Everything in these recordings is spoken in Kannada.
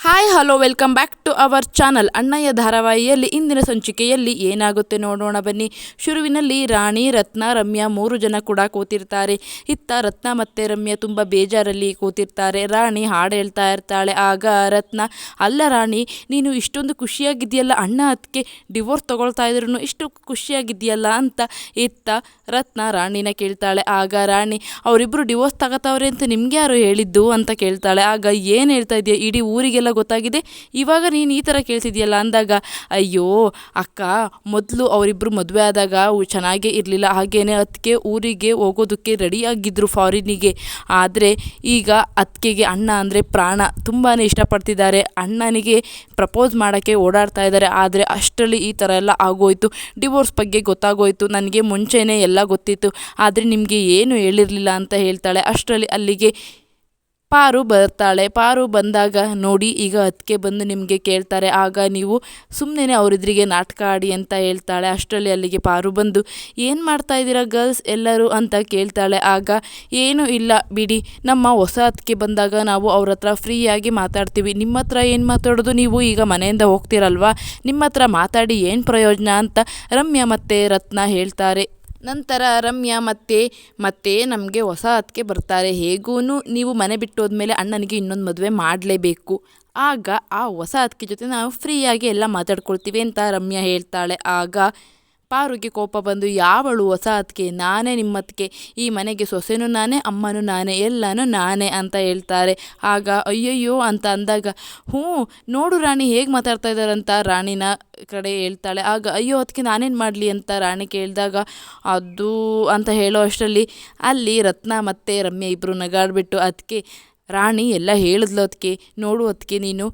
Hi hello welcome back to our channel. Annayya ಧಾರಾವಾಹಿಯಲ್ಲಿ ಇಂದಿನ ಸಂಚಿಕೆಯಲ್ಲಿ ಏನಾಗುತ್ತೆ ನೋಡೋಣ ಬನ್ನಿ. ಶುರುವಿನಲ್ಲಿ ರಾಣಿ, ರತ್ನ, ರಮ್ಯಾ 3 ಜನ ಕೂಡ ಕೂತಿರ್ತಾರೆ. ಇತ್ತ ರತ್ನ ಮತ್ತು ರಮ್ಯಾ ತುಂಬ ಬೇಜಾರಲ್ಲಿ ಕೂತಿರ್ತಾರೆ. ರಾಣಿ ಹಾಡು ಹೇಳ್ತಾ ಇರ್ತಾಳೆ. ಆಗ ರತ್ನ, ಅಲ್ಲ ರಾಣಿ, ನೀನು ಇಷ್ಟೊಂದು ಖುಷಿಯಾಗಿದೆಯಲ್ಲ, ಅಣ್ಣ ಅದಕ್ಕೆ ಡಿವೋರ್ಸ್ ತಗೊಳ್ತಾ ಇದ್ರು ಇಷ್ಟು ಖುಷಿಯಾಗಿದೆಯಲ್ಲ ಅಂತ ಇತ್ತ ರತ್ನ ರಾಣಿನ ಕೇಳ್ತಾಳೆ. ಆಗ ರಾಣಿ, ಅವರಿಬ್ಬರು ಡಿವೋರ್ಸ್ ತಗೋತಾವ್ರೆ ಅಂತ ನಿಮ್ಗೆ ಯಾರು ಹೇಳಿದ್ದು ಅಂತ ಕೇಳ್ತಾಳೆ. ಆಗ ಏನು ಹೇಳ್ತಾ ಇದೆಯಾ, ಇಡೀ ಊರಿಗೆಲ್ಲ ಗೊತ್ತಾಗಿದೆ, ಇವಾಗ ನೀನು ಈ ಥರ ಕೇಳ್ತಿದ್ಯಲ್ಲ ಅಂದಾಗ, ಅಯ್ಯೋ ಅಕ್ಕ, ಮೊದಲು ಅವರಿಬ್ಬರು ಮದುವೆ ಆದಾಗ ಚೆನ್ನಾಗೇ ಇರಲಿಲ್ಲ, ಹಾಗೇನೆ ಅದಕ್ಕೆ ಊರಿಗೆ ಹೋಗೋದಕ್ಕೆ ರೆಡಿಯಾಗಿದ್ದರು ಫಾರಿನಿಗೆ. ಆದರೆ ಈಗ ಅತ್ತಿಗೆಗೆ ಅಣ್ಣ ಅಂದರೆ ಪ್ರಾಣ, ತುಂಬಾ ಇಷ್ಟಪಡ್ತಿದ್ದಾರೆ, ಅಣ್ಣನಿಗೆ ಪ್ರಪೋಸ್ ಮಾಡೋಕ್ಕೆ ಓಡಾಡ್ತಾ ಇದ್ದಾರೆ. ಆದರೆ ಅಷ್ಟರಲ್ಲಿ ಈ ಥರ ಎಲ್ಲ ಆಗೋಯ್ತು, ಡಿವೋರ್ಸ್ ಬಗ್ಗೆ ಗೊತ್ತಾಗೋಯ್ತು, ನನಗೆ ಮುಂಚೆನೇ ಎಲ್ಲ ಗೊತ್ತಿತ್ತು, ಆದರೆ ನಿಮಗೆ ಏನು ಹೇಳಿರಲಿಲ್ಲ ಅಂತ ಹೇಳ್ತಾಳೆ. ಅಷ್ಟರಲ್ಲಿ ಅಲ್ಲಿಗೆ ಪಾರು ಬರ್ತಾಳೆ. ಪಾರು ಬಂದಾಗ, ನೋಡಿ ಈಗ ಅದಕ್ಕೆ ಬಂದು ನಿಮಗೆ ಕೇಳ್ತಾರೆ, ಆಗ ನೀವು ಸುಮ್ಮನೆ ಅವರಿದ್ರಿಗೆ ನಾಟಕ ಆಡಿ ಅಂತ ಹೇಳ್ತಾಳೆ. ಅಷ್ಟರಲ್ಲಿ ಅಲ್ಲಿಗೆ ಪಾರು ಬಂದು, ಏನು ಮಾಡ್ತಾ ಇದ್ದೀರಾ ಗರ್ಲ್ಸ್ ಎಲ್ಲರೂ ಅಂತ ಕೇಳ್ತಾಳೆ. ಆಗ ಏನೂ ಇಲ್ಲ ಬಿಡಿ, ನಮ್ಮ ಹೊಸ ಅದಕ್ಕೆ ಬಂದಾಗ ನಾವು ಅವ್ರ ಹತ್ರ ಫ್ರೀಯಾಗಿ ಮಾತಾಡ್ತೀವಿ, ನಿಮ್ಮ ಹತ್ರ ಏನು ಮಾತಾಡೋದು, ನೀವು ಈಗ ಮನೆಯಿಂದ ಹೋಗ್ತೀರಲ್ವ, ನಿಮ್ಮ ಹತ್ರ ಮಾತಾಡಿ ಏನು ಪ್ರಯೋಜನ ಅಂತ ರಮ್ಯಾ ಮತ್ತು ರತ್ನ ಹೇಳ್ತಾರೆ. ನಂತರ ರಮ್ಯಾ ಮತ್ತೆ ನಮಗೆ ಹೊಸ ಅದಕ್ಕೆ ಬರ್ತಾರೆ, ಹೇಗೂ ನೀವು ಮನೆ ಬಿಟ್ಟು ಹೋದ್ಮೇಲೆ ಅಣ್ಣನಿಗೆ ಇನ್ನೊಂದು ಮದುವೆ ಮಾಡಲೇಬೇಕು, ಆಗ ಆ ಹೊಸ ಅದಕ್ಕೆ ಜೊತೆ ನಾವು ಫ್ರೀಯಾಗಿ ಎಲ್ಲ ಮಾತಾಡ್ಕೊಳ್ತೀವಿ ಅಂತ ರಮ್ಯಾ ಹೇಳ್ತಾಳೆ. ಆಗ ಪಾರುಗೆ ಕೋಪ ಬಂದು, ಯಾವಳು ಹೊಸ ಅದಕ್ಕೆ, ನಾನೇ ನಿಮ್ಮ ಅದಕ್ಕೆ, ಈ ಮನೆಗೆ ಸೊಸೆನೂ ನಾನೇ, ಅಮ್ಮನೂ ನಾನೇ, ಎಲ್ಲನೂ ನಾನೇ ಅಂತ ಹೇಳ್ತಾರೆ. ಆಗ ಅಯ್ಯಯ್ಯೋ ಅಂತ ಅಂದಾಗ, ನೋಡು ರಾಣಿ ಹೇಗೆ ಮಾತಾಡ್ತಾ ಇದ್ದಾರಂತ ರಾಣಿನ ಕಡೆ ಹೇಳ್ತಾಳೆ. ಆಗ ಅಯ್ಯೋ ಅದಕ್ಕೆ ನಾನೇನು ಮಾಡಲಿ ಅಂತ ರಾಣಿ ಕೇಳಿದಾಗ, ಅದು ಅಂತ ಹೇಳೋ ಅಷ್ಟರಲ್ಲಿ ಅಲ್ಲಿ ರತ್ನ ಮತ್ತು ರಮ್ಯಾ ಇಬ್ಬರು ನಗಾಡ್ಬಿಟ್ಟು, ಅದಕ್ಕೆ ರಾಣಿ ಎಲ್ಲ ಹೇಳಿದ್ಲು, ಅದಕ್ಕೆ ನೋಡು ಅದಕ್ಕೆ ನೀನು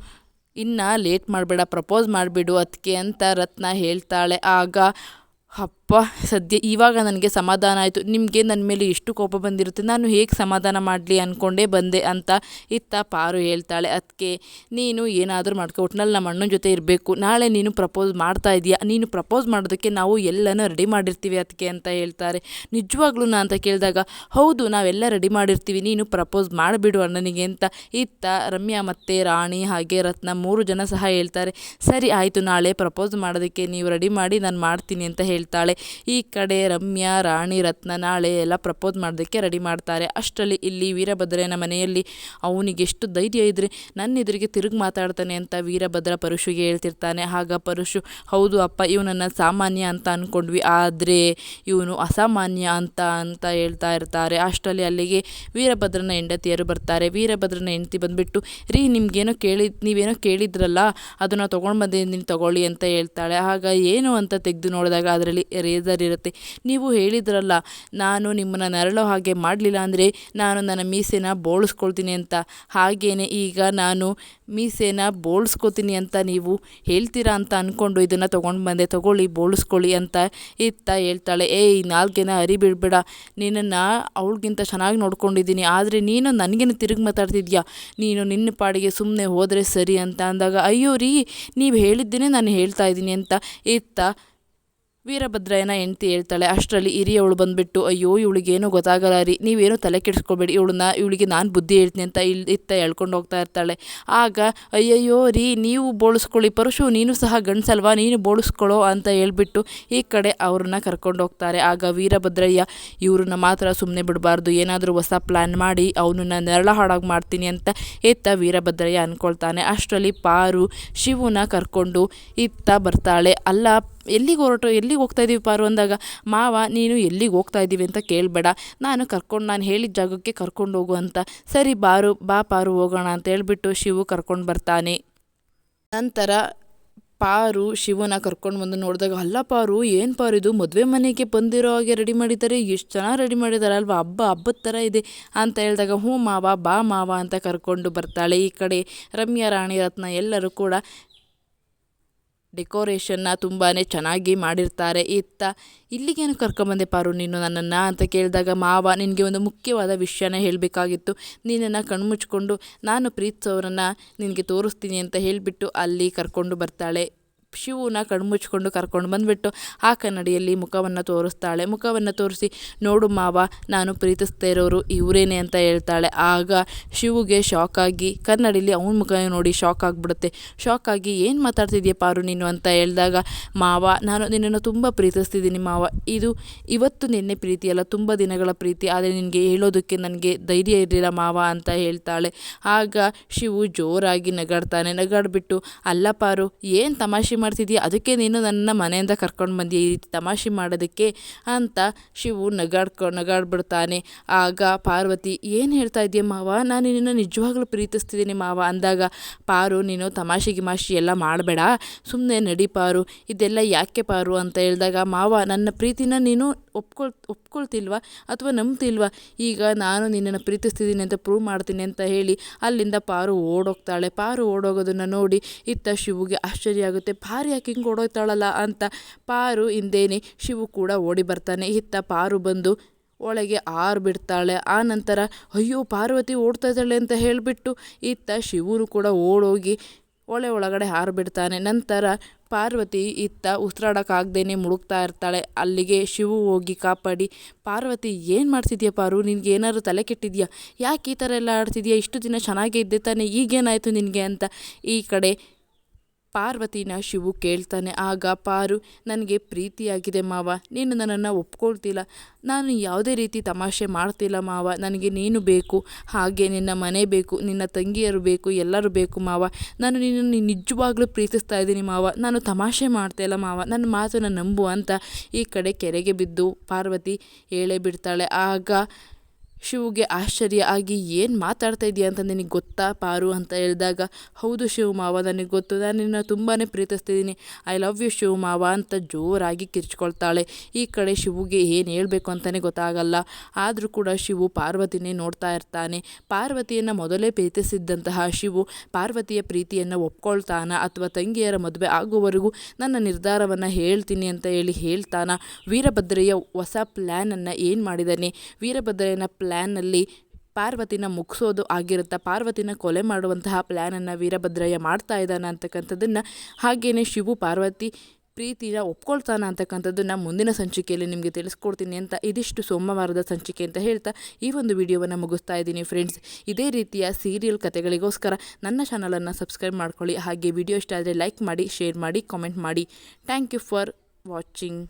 ಇನ್ನು ಲೇಟ್ ಮಾಡಬೇಡ, ಪ್ರಪೋಸ್ ಮಾಡಿಬಿಡು ಅದಕ್ಕೆ ಅಂತ ರತ್ನ ಹೇಳ್ತಾಳೆ. ಆಗ ಅಪ್ಪ, ಸದ್ಯ ಇವಾಗ ನನಗೆ ಸಮಾಧಾನ ಆಯಿತು, ನಿಮಗೆ ನನ್ನ ಮೇಲೆ ಎಷ್ಟು ಕೋಪ ಬಂದಿರುತ್ತೆ, ನಾನು ಹೇಗೆ ಸಮಾಧಾನ ಮಾಡಲಿ ಅಂದ್ಕೊಂಡೇ ಬಂದೆ ಅಂತ ಇತ್ತ ಪಾರು ಹೇಳ್ತಾಳೆ. ಅದಕ್ಕೆ ನೀನು ಏನಾದರೂ ಮಾಡ್ಕೊ, ಒಟ್ನಲ್ಲಿ ನಮ್ಮ ಅಣ್ಣನ ಜೊತೆ ಇರಬೇಕು, ನಾಳೆ ನೀನು ಪ್ರಪೋಸ್ ಮಾಡ್ತಾ ಇದೆಯಾ, ನೀನು ಪ್ರಪೋಸ್ ಮಾಡೋದಕ್ಕೆ ನಾವು ಎಲ್ಲನೂ ರೆಡಿ ಮಾಡಿರ್ತೀವಿ ಅದಕ್ಕೆ ಅಂತ ಹೇಳ್ತಾರೆ. ನಿಜವಾಗ್ಲೂ ಅಂತ ಕೇಳಿದಾಗ, ಹೌದು ನಾವೆಲ್ಲ ರೆಡಿ ಮಾಡಿರ್ತೀವಿ, ನೀನು ಪ್ರಪೋಸ್ ಮಾಡಿಬಿಡು ಅಣ್ಣನಿಗೆ ಅಂತ ಇತ್ತ ರಮ್ಯಾ ಮತ್ತು ರಾಣಿ ಹಾಗೆ ರತ್ನ 3 ಜನ ಸಹ ಹೇಳ್ತಾರೆ. ಸರಿ ಆಯಿತು, ನಾಳೆ ಪ್ರಪೋಸ್ ಮಾಡೋದಕ್ಕೆ ನೀವು ರೆಡಿ ಮಾಡಿ, ನಾನು ಮಾಡ್ತೀನಿ ಅಂತ ಹೇಳ್ತಾಳೆ. ಈ ಕಡೆ ರಮ್ಯಾ, ರಾಣಿ, ರತ್ನ ನಾಳೆ ಎಲ್ಲ ಪ್ರಪೋಸ್ ಮಾಡೋದಕ್ಕೆ ರೆಡಿ ಮಾಡ್ತಾರೆ. ಅಷ್ಟರಲ್ಲಿ ಇಲ್ಲಿ ವೀರಭದ್ರನ ಮನೆಯಲ್ಲಿ ಅವನಿಗೆ ಎಷ್ಟು ಧೈರ್ಯ ಇದ್ದರೆ ನನ್ನ ಎದುರಿಗೆ ತಿರುಗಿ ಮಾತಾಡ್ತಾನೆ ಅಂತ ವೀರಭದ್ರ ಪರಶುಗೆ ಹೇಳ್ತಿರ್ತಾನೆ. ಆಗ ಪರಶು, ಹೌದು ಅಪ್ಪ, ಇವನನ್ನು ಸಾಮಾನ್ಯ ಅಂತ ಅಂದ್ಕೊಂಡ್ವಿ, ಆದರೆ ಇವನು ಅಸಾಮಾನ್ಯ ಅಂತ ಹೇಳ್ತಾ ಇರ್ತಾರೆ. ಅಷ್ಟರಲ್ಲಿ ಅಲ್ಲಿಗೆ ವೀರಭದ್ರನ ಹೆಂಡತಿಯರು ಬರ್ತಾರೆ. ವೀರಭದ್ರನ ಹೆಂಡತಿ ಬಂದುಬಿಟ್ಟು, ರೀ ನೀವೇನೋ ಕೇಳಿದ್ರಲ್ಲ, ಅದನ್ನು ತೊಗೊಂಡು ಬಂದಿದ್ದೀನಿ ತಗೊಳ್ಳಿ ಅಂತ ಹೇಳ್ತಾಳೆ. ಆಗ ಏನು ಅಂತ ತೆಗೆದು ನೋಡಿದಾಗ ಅದರಲ್ಲಿ ರೇಸರ್ ಇರುತ್ತೆ. ನೀವು ಹೇಳಿದ್ರಲ್ಲ, ನಾನು ನಿಮ್ಮನ್ನು ನರಳೋ ಹಾಗೆ ಮಾಡಲಿಲ್ಲ ಅಂದರೆ ನಾನು ನನ್ನ ಮೀಸೆನ ಬೋಳಿಸ್ಕೊಳ್ತೀನಿ ಅಂತ, ಹಾಗೇನೆ ಈಗ ನಾನು ಮೀಸೆನ ಬೋಳಿಸ್ಕೊತೀನಿ ಅಂತ ನೀವು ಹೇಳ್ತೀರಾ ಅಂತ ಅಂದ್ಕೊಂಡು ಇದನ್ನು ತೊಗೊಂಡು ಬಂದೆ, ತಗೊಳ್ಳಿ ಬೋಳಿಸ್ಕೊಳ್ಳಿ ಅಂತ ಇತ್ತ ಹೇಳ್ತಾಳೆ. ಏಯ್, ನಾಲ್ಗೆನ ಬಿಡಬೇಡ, ನಿನ್ನನ್ನು ಅವಳಿಗಿಂತ ಚೆನ್ನಾಗಿ ನೋಡ್ಕೊಂಡಿದ್ದೀನಿ, ಆದರೆ ನೀನು ನನಗೇನು ತಿರುಗಿ ಮಾತಾಡ್ತಿದ್ಯಾ, ನೀನು ನಿನ್ನ ಪಾಡಿಗೆ ಸುಮ್ಮನೆ ಹೋದರೆ ಸರಿ ಅಂತ ಅಂದಾಗ, ಅಯ್ಯೋ ರೀ, ನೀವು ಹೇಳಿದ್ದೇನೆ ನಾನು ಹೇಳ್ತಾ ಇದ್ದೀನಿ ಅಂತ ಇತ್ತ ವೀರಭದ್ರಯ್ಯನ ಹೆಂಡ್ತಿ ಹೇಳ್ತಾಳೆ. ಅಷ್ಟರಲ್ಲಿ ಹಿರಿಯವಳು ಬಂದುಬಿಟ್ಟು, ಅಯ್ಯೋ ಇವಳಿಗೇನು ಗೊತ್ತಾಗಲ್ಲ ರೀ, ನೀವೇನು ತಲೆ ಕೆಡಿಸ್ಕೊಬೇಡಿ, ಇವಳಿಗೆ ನಾನು ಬುದ್ಧಿ ಹೇಳ್ತೀನಿ ಅಂತ ಇತ್ತ ಹೇಳ್ಕೊಂಡು ಹೋಗ್ತಾ ಇರ್ತಾಳೆ. ಆಗ ಅಯ್ಯಯ್ಯೋ ರೀ, ನೀವು ಬೋಳಿಸ್ಕೊಳ್ಳಿ, ಪರಶು ನೀನು ಸಹ ಗಂಡಸಲ್ವಾ, ನೀನು ಬೋಳಿಸ್ಕೊಳ್ಳೋ ಅಂತ ಹೇಳ್ಬಿಟ್ಟು ಈ ಕಡೆ ಅವ್ರನ್ನ ಕರ್ಕೊಂಡು ಹೋಗ್ತಾರೆ. ಆಗ ವೀರಭದ್ರಯ್ಯ, ಇವ್ರನ್ನ ಮಾತ್ರ ಸುಮ್ಮನೆ ಬಿಡಬಾರ್ದು, ಏನಾದರೂ ಹೊಸ ಪ್ಲ್ಯಾನ್ ಮಾಡಿ ಅವನನ್ನು ನೆರಳ ಹಾಡಾಗಿ ಮಾಡ್ತೀನಿ ಅಂತ ಇತ್ತ ವೀರಭದ್ರಯ್ಯ ಅಂದ್ಕೊಳ್ತಾನೆ. ಅಷ್ಟರಲ್ಲಿ ಪಾರು ಶಿವನ ಕರ್ಕೊಂಡು ಇತ್ತ ಬರ್ತಾಳೆ. ಅಲ್ಲ, ಎಲ್ಲಿಗೆ ಹೋಗ್ತಾ ಇದ್ದೀವಿ ಪಾರು ಅಂದಾಗ, ಮಾವ ನೀನು ಎಲ್ಲಿಗೆ ಹೋಗ್ತಾ ಇದ್ದೀವಿ ಅಂತ ಕೇಳಬೇಡ, ನಾನು ಹೇಳಿದ ಜಾಗಕ್ಕೆ ಕರ್ಕೊಂಡು ಹೋಗು ಅಂತ, ಸರಿ ಬಾ ಪಾರು ಹೋಗೋಣ ಅಂತ ಹೇಳ್ಬಿಟ್ಟು ಶಿವು ಕರ್ಕೊಂಡು ಬರ್ತಾನೆ. ನಂತರ ಪಾರು ಶಿವನ ಕರ್ಕೊಂಡು ಬಂದು ನೋಡಿದಾಗ, ಅಲ್ಲ ಪಾರು, ಏನು ಪಾರು ಇದು, ಮದುವೆ ಮನೆಗೆ ಬಂದಿರೋ ಹಾಗೆ ರೆಡಿ ಮಾಡಿದ್ದಾರೆ, ಎಷ್ಟು ಚೆನ್ನಾಗಿ ರೆಡಿ ಮಾಡಿದ್ದಾರೆ ಅಲ್ವಾ, ಹಬ್ಬದ ಥರ ಇದೆ ಅಂತ ಹೇಳಿದಾಗ, ಹ್ಞೂ ಮಾವ, ಬಾ ಮಾವ ಅಂತ ಕರ್ಕೊಂಡು ಬರ್ತಾಳೆ. ಈ ಕಡೆ ರಮ್ಯಾ, ರಾಣಿ, ರತ್ನ ಎಲ್ಲರೂ ಕೂಡ ಡೆಕೋರೇಷನ್ನ ತುಂಬಾ ಚೆನ್ನಾಗಿ ಮಾಡಿರ್ತಾರೆ. ಇತ್ತ ಇಲ್ಲಿಗೇನು ಕರ್ಕೊಂಬಂದೆ ಪಾರು ನೀನು ನನ್ನನ್ನು ಅಂತ ಕೇಳಿದಾಗ, ಮಾವ ನಿನಗೆ ಒಂದು ಮುಖ್ಯವಾದ ವಿಷಯನ ಹೇಳಬೇಕಾಗಿತ್ತು, ನಿನ್ನನ್ನು ಕಣ್ಮುಚ್ಕೊಂಡು ನಾನು ಪ್ರೀತಿಸೋರನ್ನು ನಿನಗೆ ತೋರಿಸ್ತೀನಿ ಅಂತ ಹೇಳಿಬಿಟ್ಟು ಅಲ್ಲಿ ಕರ್ಕೊಂಡು ಬರ್ತಾಳೆ. ಶಿವನ ಕಣ್ಮುಚ್ಕೊಂಡು ಕರ್ಕೊಂಡು ಬಂದುಬಿಟ್ಟು ಆ ಕನ್ನಡಿಯಲ್ಲಿ ಮುಖವನ್ನು ತೋರಿಸ್ತಾಳೆ. ಮುಖವನ್ನು ತೋರಿಸಿ, ನೋಡು ಮಾವ, ನಾನು ಪ್ರೀತಿಸ್ತಾ ಇರೋರು ಇವರೇನೆ ಅಂತ ಹೇಳ್ತಾಳೆ. ಆಗ ಶಿವುಗೆ ಶಾಕ್ ಆಗಿ ಕನ್ನಡಿಲಿ ಅವನ ಮುಖ ನೋಡಿ ಶಾಕ್ ಆಗಿಬಿಡುತ್ತೆ. ಶಾಕ್ ಆಗಿ, ಏನು ಮಾತಾಡ್ತಿದ್ಯಾ ಪಾರು ನೀನು ಅಂತ ಹೇಳಿದಾಗ, ಮಾವ, ನಾನು ನಿನ್ನನ್ನು ತುಂಬ ಪ್ರೀತಿಸ್ತಿದ್ದೀನಿ ಮಾವ. ಇದು ಇವತ್ತು ನಿನ್ನೆ ಪ್ರೀತಿ ಅಲ್ಲ, ತುಂಬ ದಿನಗಳ ಪ್ರೀತಿ. ಆದರೆ ನಿನಗೆ ಹೇಳೋದಕ್ಕೆ ನನಗೆ ಧೈರ್ಯ ಇರಲಿಲ್ಲ ಮಾವ ಅಂತ ಹೇಳ್ತಾಳೆ. ಆಗ ಶಿವು ಜೋರಾಗಿ ನಗಾಡ್ತಾನೆ. ನಗಾಡ್ಬಿಟ್ಟು, ಅಲ್ಲ ಪಾರು, ಏನು ತಮಾಷೆ ಮಾಡ್ತಿದ್ದೀಯ? ಅದಕ್ಕೆ ನೀನು ನನ್ನ ಮನೆಯಿಂದ ಕರ್ಕೊಂಡು ಬಂದಿ ಈ ರೀತಿ ತಮಾಷೆ ಮಾಡೋದಕ್ಕೆ ಅಂತ ಶಿವು ನಗಾಡ್ಬಿಡ್ತಾನೆ. ಆಗ ಪಾರ್ವತಿ, ಏನು ಹೇಳ್ತಾ ಇದೆಯಾ ಮಾವ? ನಾನು ನಿನ್ನ ನಿಜವಾಗ್ಲೂ ಪ್ರೀತಿಸ್ತಿದ್ದೀನಿ ಮಾವ ಅಂದಾಗ, ಪಾರು, ನೀನು ತಮಾಷೆ ಗಿಮಾಷೆ ಎಲ್ಲ ಮಾಡಬೇಡ, ಸುಮ್ಮನೆ ನಡಿ ಪಾರು, ಇದೆಲ್ಲ ಯಾಕೆ ಪಾರು ಅಂತ ಹೇಳಿದಾಗ, ಮಾವ, ನನ್ನ ಪ್ರೀತಿನ ನೀನು ಒಪ್ಕೊಳ್ತಿಲ್ವಾ ಅಥವಾ ನಂಬ್ತಿಲ್ವಾ? ಈಗ ನಾನು ನಿನ್ನನ್ನು ಪ್ರೀತಿಸ್ತಿದ್ದೀನಿ ಅಂತ ಪ್ರೂವ್ ಮಾಡ್ತೀನಿ ಅಂತ ಹೇಳಿ ಅಲ್ಲಿಂದ ಪಾರು ಓಡೋಗ್ತಾಳೆ. ಪಾರು ಓಡೋಗೋದನ್ನು ನೋಡಿ ಇತ್ತ ಶಿವುಗೆ ಆಶ್ಚರ್ಯ ಆಗುತ್ತೆ. ಪಾರು ಯಾಕೆ ಹಿಂಗೆ ಓಡೋಗ್ತಾಳಲ್ಲ ಅಂತ ಪಾರು ಹಿಂದೇನೆ ಶಿವು ಕೂಡ ಓಡಿ ಬರ್ತಾನೆ. ಇತ್ತ ಪಾರು ಬಂದು ಒಳಗೆ ಬಿಡ್ತಾಳೆ. ಆ ನಂತರ, ಅಯ್ಯೋ ಪಾರ್ವತಿ ಓಡ್ತಾ ಇದ್ದಾಳೆ ಅಂತ ಹೇಳಿಬಿಟ್ಟು ಇತ್ತ ಶಿವನು ಕೂಡ ಓಡೋಗಿ ಒಳಗಡೆ ಬಿಡ್ತಾನೆ. ನಂತರ ಪಾರ್ವತಿ ಇತ್ತ ಉಸಿರಾಡೋಕ್ಕಾಗ್ದೇ ಮುಳುಗ್ತಾ ಇರ್ತಾಳೆ. ಅಲ್ಲಿಗೆ ಶಿವು ಹೋಗಿ ಕಾಪಾಡಿ, ಪಾರ್ವತಿ, ಏನು ಮಾಡ್ತಿದ್ಯಾ ಪಾರು? ನಿನಗೆ ಏನಾದ್ರು ತಲೆ ಕೆಟ್ಟಿದ್ಯಾ? ಯಾಕೆ ಈ ಥರ ಎಲ್ಲ ಆಡ್ತಿದ್ಯಾ? ಇಷ್ಟು ದಿನ ಚೆನ್ನಾಗೇ ಇದ್ದೆ ತಾನೆ, ಈಗೇನಾಯಿತು ನಿನಗೆ ಅಂತ ಈ ಕಡೆ ಪಾರ್ವತಿನ ಶಿವು ಕೇಳ್ತಾನೆ. ಆಗ ಪಾರು, ನನಗೆ ಪ್ರೀತಿಯಾಗಿದೆ ಮಾವ, ನೀನು ನನ್ನನ್ನು ಒಪ್ಕೊಳ್ತಿಲ್ಲ, ನಾನು ಯಾವುದೇ ರೀತಿ ತಮಾಷೆ ಮಾಡ್ತಿಲ್ಲ ಮಾವ, ನನಗೆ ನೀನು ಬೇಕು, ಹಾಗೆ ನಿನ್ನ ಮನೆ ಬೇಕು, ನಿನ್ನ ತಂಗಿಯರು ಬೇಕು, ಎಲ್ಲರೂ ಬೇಕು ಮಾವ, ನಾನು ನಿನ್ನನ್ನು ನಿಜವಾಗ್ಲೂ ಪ್ರೀತಿಸ್ತಾ ಇದ್ದೀನಿ ಮಾವ, ನಾನು ತಮಾಷೆ ಮಾಡ್ತಾಯಿಲ್ಲ ಮಾವ, ನನ್ನ ಮಾತನ್ನು ನಂಬು ಅಂತ ಈ ಕಡೆ ಕೆರೆಗೆ ಬಿದ್ದು ಪಾರ್ವತಿ ಹೇಳೇ ಬಿಡ್ತಾಳೆ. ಆಗ ಶಿವುಗೆ ಆಶ್ಚರ್ಯ ಆಗಿ, ಏನು ಮಾತಾಡ್ತಾ ಇದೆಯಾ ಅಂತ ನಿನಗೆ ಗೊತ್ತಾ ಪಾರು ಅಂತ ಹೇಳಿದಾಗ, ಹೌದು ಶಿವ ಮಾವ, ನನಗೆ ಗೊತ್ತು, ನಾನು ನಿನ್ನ ತುಂಬಾ ಪ್ರೀತಿಸ್ತಿದ್ದೀನಿ, ಐ ಲವ್ ಯು ಶಿವ ಮಾವ ಅಂತ ಜೋರಾಗಿ ಕಿರ್ಚ್ಕೊಳ್ತಾಳೆ. ಈ ಕಡೆ ಶಿವುಗೆ ಏನು ಹೇಳಬೇಕು ಅಂತಲೇ ಗೊತ್ತಾಗಲ್ಲ. ಆದರೂ ಕೂಡ ಶಿವು ಪಾರ್ವತಿನೇ ನೋಡ್ತಾ ಇರ್ತಾನೆ. ಪಾರ್ವತಿಯನ್ನು ಮೊದಲೇ ಪ್ರೀತಿಸಿದ್ದಂತಹ ಶಿವು ಪಾರ್ವತಿಯ ಪ್ರೀತಿಯನ್ನು ಒಪ್ಕೊಳ್ತಾನ ಅಥವಾ ತಂಗಿಯರ ಮದುವೆ ಆಗುವವರೆಗೂ ನನ್ನ ನಿರ್ಧಾರವನ್ನು ಹೇಳ್ತೀನಿ ಅಂತ ಹೇಳಿ ಹೇಳ್ತಾನ. ವೀರಭದ್ರಯ್ಯ ಹೊಸ ಪ್ಲ್ಯಾನನ್ನು ಏನು ಮಾಡಿದ್ದಾನೆ, ವೀರಭದ್ರಯ್ಯನ ಪ್ಲ್ಯಾನಲ್ಲಿ ಪಾರ್ವತಿನ ಮುಗಿಸೋದು ಆಗಿರುತ್ತೆ, ಪಾರ್ವತಿನ ಕೊಲೆ ಮಾಡುವಂತಹ ಪ್ಲ್ಯಾನನ್ನು ವೀರಭದ್ರಯ್ಯ ಮಾಡ್ತಾ ಇದ್ದಾನೆ ಅಂತಕ್ಕಂಥದ್ದನ್ನು, ಹಾಗೆಯೇ ಶಿವು ಪಾರ್ವತಿ ಪ್ರೀತಿನ ಒಪ್ಕೊಳ್ತಾನ ಅಂತಕ್ಕಂಥದ್ದನ್ನು ಮುಂದಿನ ಸಂಚಿಕೆಯಲ್ಲಿ ನಿಮಗೆ ತಿಳಿಸ್ಕೊಡ್ತೀನಿ ಅಂತ ಇದಿಷ್ಟು ಸೋಮವಾರದ ಸಂಚಿಕೆ ಅಂತ ಹೇಳ್ತಾ ಈ ಒಂದು ವಿಡಿಯೋವನ್ನು ಮುಗಿಸ್ತಾ ಇದ್ದೀನಿ ಫ್ರೆಂಡ್ಸ್. ಇದೇ ರೀತಿಯ ಸೀರಿಯಲ್ ಕಥೆಗಳಿಗೋಸ್ಕರ ನನ್ನ ಚಾನಲನ್ನು ಸಬ್ಸ್ಕ್ರೈಬ್ ಮಾಡ್ಕೊಳ್ಳಿ. ಹಾಗೆ ವಿಡಿಯೋ ಇಷ್ಟ ಆದರೆ ಲೈಕ್ ಮಾಡಿ, ಶೇರ್ ಮಾಡಿ, ಕಾಮೆಂಟ್ ಮಾಡಿ. Thank you for watching.